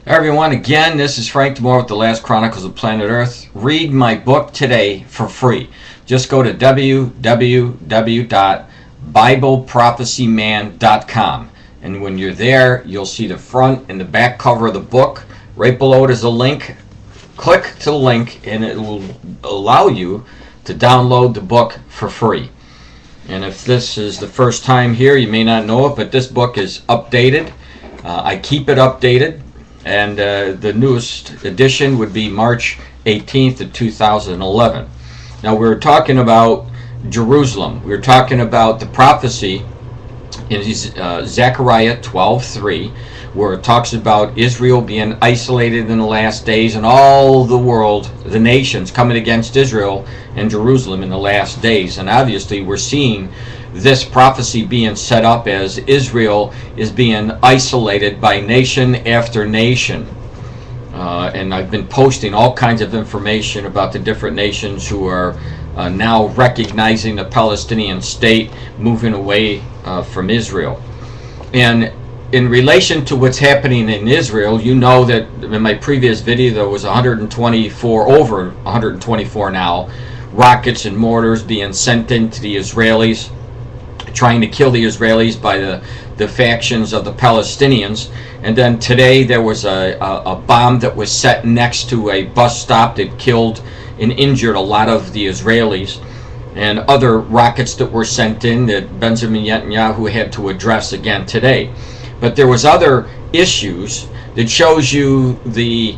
Hey everyone, again, this is Frank DiMora with the Last Chronicles of Planet Earth. Read my book today for free. Just go to www.bibleprophecyman.com, and when you're there, you'll see the front and the back cover of the book. Right below it is a link. Click to the link and it will allow you to download the book for free. And if this is the first time here, you may not know it, but this book is updated. I keep it updated. And the newest edition would be March 18th of 2011. Now we're talking about Jerusalem. We're talking about the prophecy in Zechariah 12:3, where it talks about Israel being isolated in the last days and all the world, the nations coming against Israel and Jerusalem in the last days. And obviously we're seeing this prophecy being set up as Israel is being isolated by nation after nation. And I've been posting all kinds of information about the different nations who are now recognizing the Palestinian state, moving away from Israel. And in relation to what's happening in Israel, you know that in my previous video there was 124, over 124 now, rockets and mortars being sent into the Israelis, trying to kill the Israelis by the factions of the Palestinians. And then today there was a bomb that was set next to a bus stop that killed and injured a lot of the Israelis, and other rockets that were sent in that Benjamin Netanyahu had to address again today. But there was other issues that shows you the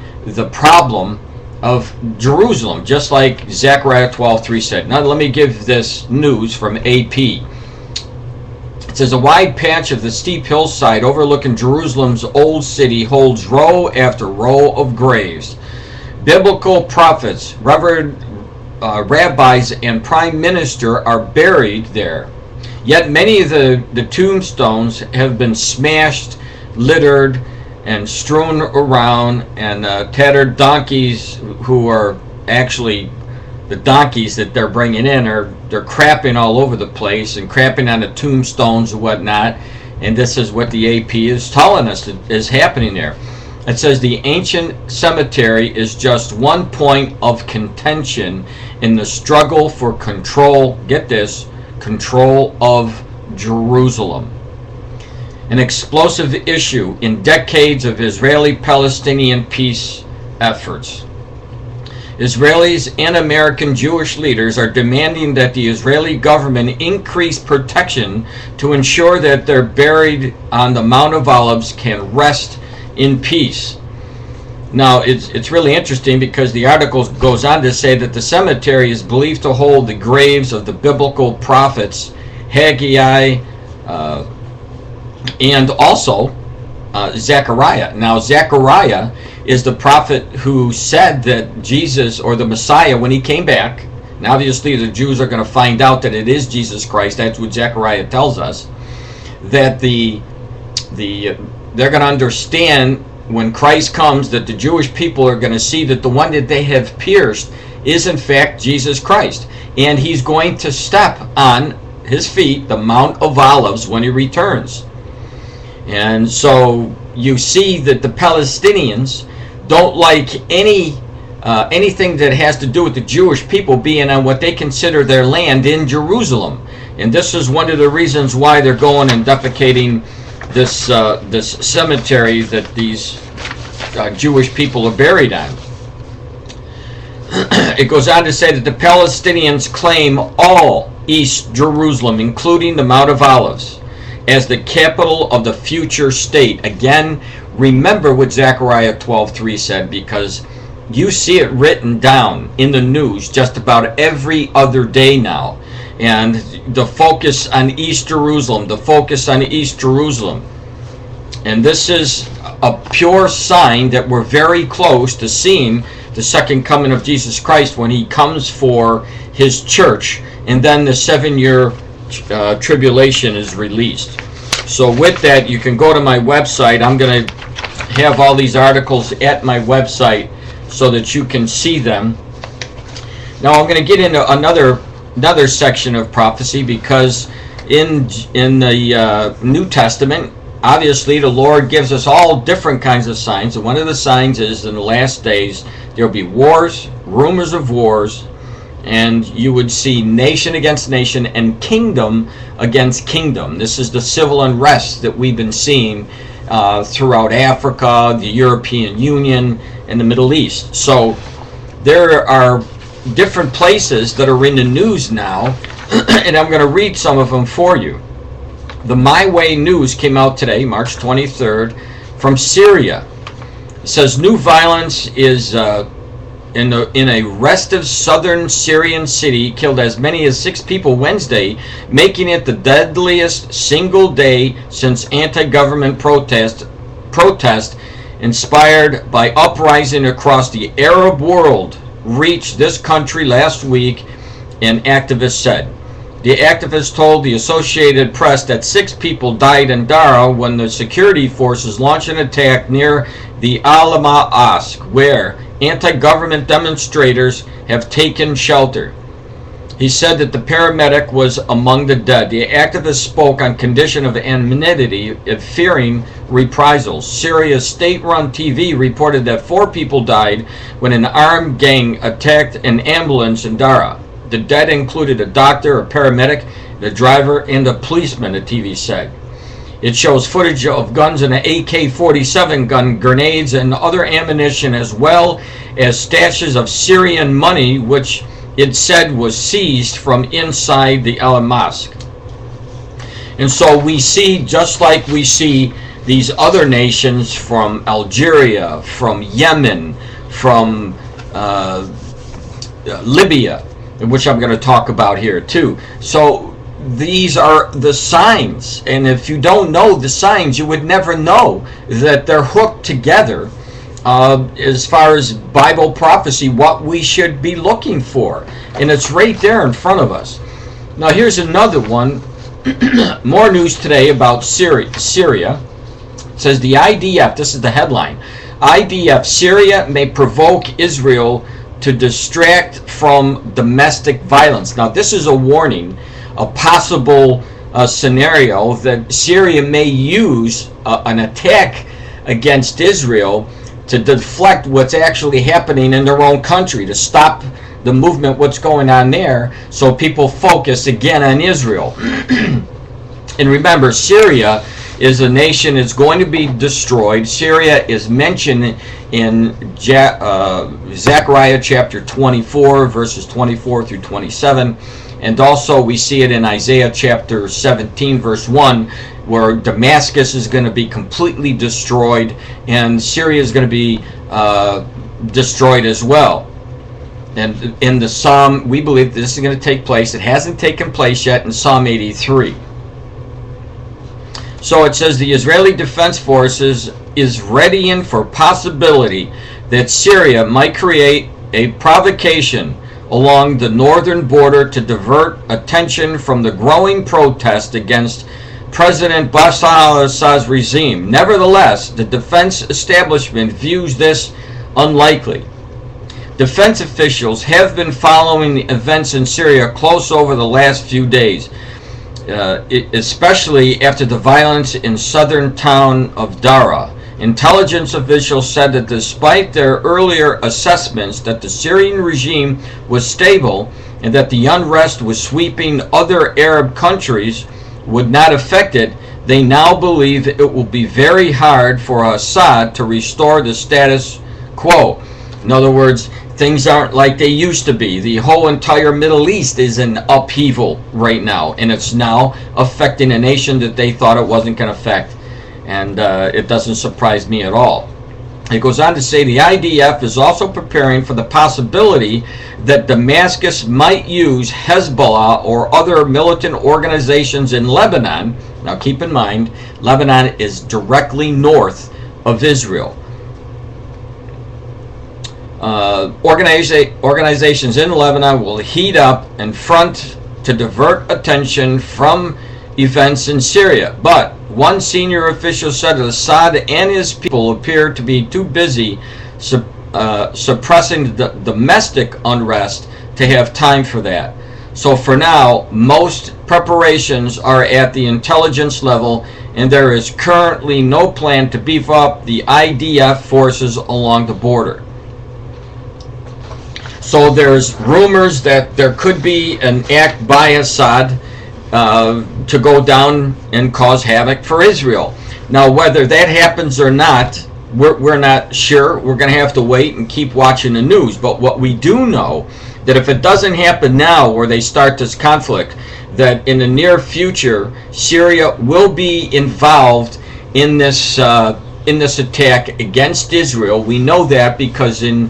problem of Jerusalem, just like Zechariah 12:3 said. Now let me give this news from AP. It says, a wide patch of the steep hillside overlooking Jerusalem's old city holds row after row of graves. Biblical prophets, revered rabbis, and prime minister are buried there. Yet many of the tombstones have been smashed, littered, and strewn around, and tattered donkeys, who are actually the donkeys that they're bringing in, they're crapping all over the place and crapping on the tombstones and whatnot. And this is what the AP is telling us is happening there. It says the ancient cemetery is just one point of contention in the struggle for control, get this, control of Jerusalem. An explosive issue in decades of Israeli-Palestinian peace efforts. Israelis and American Jewish leaders are demanding that the Israeli government increase protection to ensure that their buried on the Mount of Olives can rest in peace. Now, it's really interesting because the article goes on to say that the cemetery is believed to hold the graves of the biblical prophets Haggai and also Zechariah. Now, Zechariah is the prophet who said that Jesus, or the Messiah, when he came back, and obviously the Jews are going to find out that it is Jesus Christ. That's what Zechariah tells us, that they're going to understand when Christ comes that the Jewish people are going to see that the one that they have pierced is in fact Jesus Christ, and he's going to step on his feet, the Mount of Olives, when he returns. And so you see that the Palestinians don't like anything that has to do with the Jewish people being on what they consider their land in Jerusalem. And this is one of the reasons why they're going and defecating this cemetery that these Jewish people are buried on. It goes on to say that the Palestinians claim all East Jerusalem, including the Mount of Olives, as the capital of the future state. Again, remember what Zechariah 12:3 said, because you see it written down in the news just about every other day now. And the focus on East Jerusalem, the focus on East Jerusalem. And this is a pure sign that we're very close to seeing the second coming of Jesus Christ when he comes for his church, and then the 7-year tribulation is released. So with that, you can go to my website. I'm going to have all these articles at my website so that you can see them. Now I'm going to get into another section of prophecy, because in the New Testament, obviously the Lord gives us all different kinds of signs, and one of the signs is in the last days there will be wars, rumors of wars, and you would see nation against nation and kingdom against kingdom. This is the civil unrest that we've been seeing throughout Africa, the European Union, and the Middle East. So there are different places that are in the news now, and I'm going to read some of them for you. The My Way News came out today, March 23rd, from Syria. It says new violence is in a restive southern Syrian city killed as many as 6 people Wednesday, making it the deadliest single day since anti-government protest inspired by uprising across the Arab world reached this country last week, an activist said. The activist told the Associated Press that 6 people died in Dara when the security forces launched an attack near the Al-Ma'ask, where anti-government demonstrators have taken shelter. He said that the paramedic was among the dead. The activist spoke on condition of anonymity, fearing reprisals. Syria's state-run TV reported that 4 people died when an armed gang attacked an ambulance in Dara. The dead included a doctor, a paramedic, the driver, and a policeman, the TV said. It shows footage of guns and an AK-47 gun, grenades, and other ammunition, as well as stashes of Syrian money, which it said was seized from inside the Al-Mosque. And so we see, just like we see these other nations from Algeria, from Yemen, from Libya, which I'm going to talk about here too. So these are the signs, and if you don't know the signs, you would never know that they're hooked together as far as Bible prophecy, what we should be looking for. And it's right there in front of us. Now here's another one. More news today about Syria. It says the IDF, this is the headline, IDF, Syria may provoke Israel to distract from domestic violence. Now this is a warning, a possible scenario that Syria may use an attack against Israel to deflect what's actually happening in their own country, to stop the movement, what's going on there, so people focus again on Israel. And remember, Syria is a nation that's going to be destroyed. Syria is mentioned in Zechariah chapter 24, verses 24 through 27. And also we see it in Isaiah chapter 17, verse 1, where Damascus is going to be completely destroyed and Syria is going to be destroyed as well. And in the Psalm, we believe this is going to take place. It hasn't taken place yet in Psalm 83. So it says the Israeli Defense Forces is readying for possibility that Syria might create a provocation along the northern border to divert attention from the growing protest against President Bashar al-Assad's regime. Nevertheless, the defense establishment views this unlikely. Defense officials have been following the events in Syria close over the last few days, especially after the violence in southern town of Dara. Intelligence officials said that despite their earlier assessments that the Syrian regime was stable and that the unrest was sweeping other Arab countries would not affect it, they now believe it will be very hard for Assad to restore the status quo. In other words, things aren't like they used to be. The whole entire Middle East is in upheaval right now, and it's now affecting a nation that they thought it wasn't going to affect. And it doesn't surprise me at all. It goes on to say the IDF is also preparing for the possibility that Damascus might use Hezbollah or other militant organizations in Lebanon. Now keep in mind, Lebanon is directly north of Israel. Organizations in Lebanon will heat up and front to divert attention from events in Syria. But one senior official said that Assad and his people appear to be too busy suppressing the domestic unrest to have time for that. So for now, most preparations are at the intelligence level, and there is currently no plan to beef up the IDF forces along the border. So there's rumors that there could be an act by Assad to go down and cause havoc for Israel. Now, whether that happens or not, we're not sure. We're going to have to wait and keep watching the news. But what we do know, that if it doesn't happen now, where they start this conflict, that in the near future, Syria will be involved in this attack against Israel. We know that because in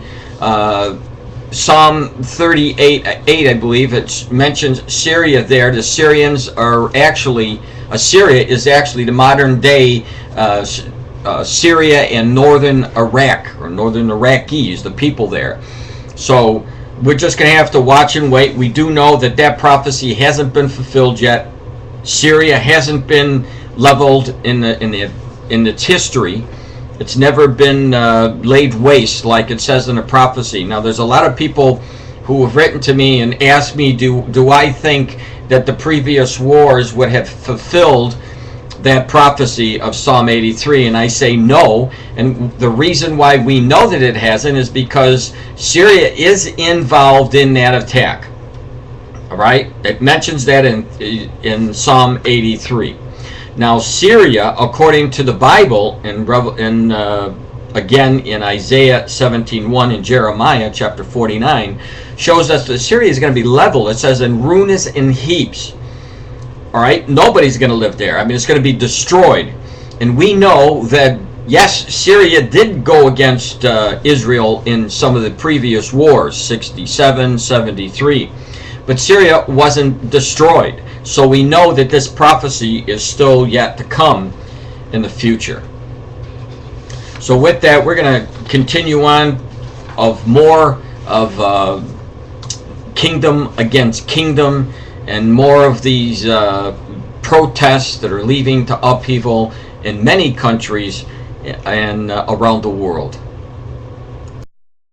Psalm 38, I believe, it mentions Syria there. The Syrians are actually, Assyria is actually the modern day Syria and northern Iraq, or northern Iraqis, the people there. So we're just going to have to watch and wait. We do know that that prophecy hasn't been fulfilled yet. Syria hasn't been leveled in its history. It's never been laid waste like it says in the prophecy. Now, there's a lot of people who have written to me and asked me, do I think that the previous wars would have fulfilled that prophecy of Psalm 83? And I say no. And the reason why we know that it hasn't is because Syria is involved in that attack. All right? It mentions that in Psalm 83. Now, Syria, according to the Bible, again in Isaiah 17:1 and Jeremiah chapter 49, shows us that Syria is going to be leveled. It says in ruins and heaps. All right, nobody's going to live there. I mean, it's going to be destroyed. And we know that, yes, Syria did go against Israel in some of the previous wars, 67, 73. But Syria wasn't destroyed. So we know that this prophecy is still yet to come in the future. So with that, we're going to continue on of more of kingdom against kingdom, and more of these protests that are leading to upheaval in many countries and around the world.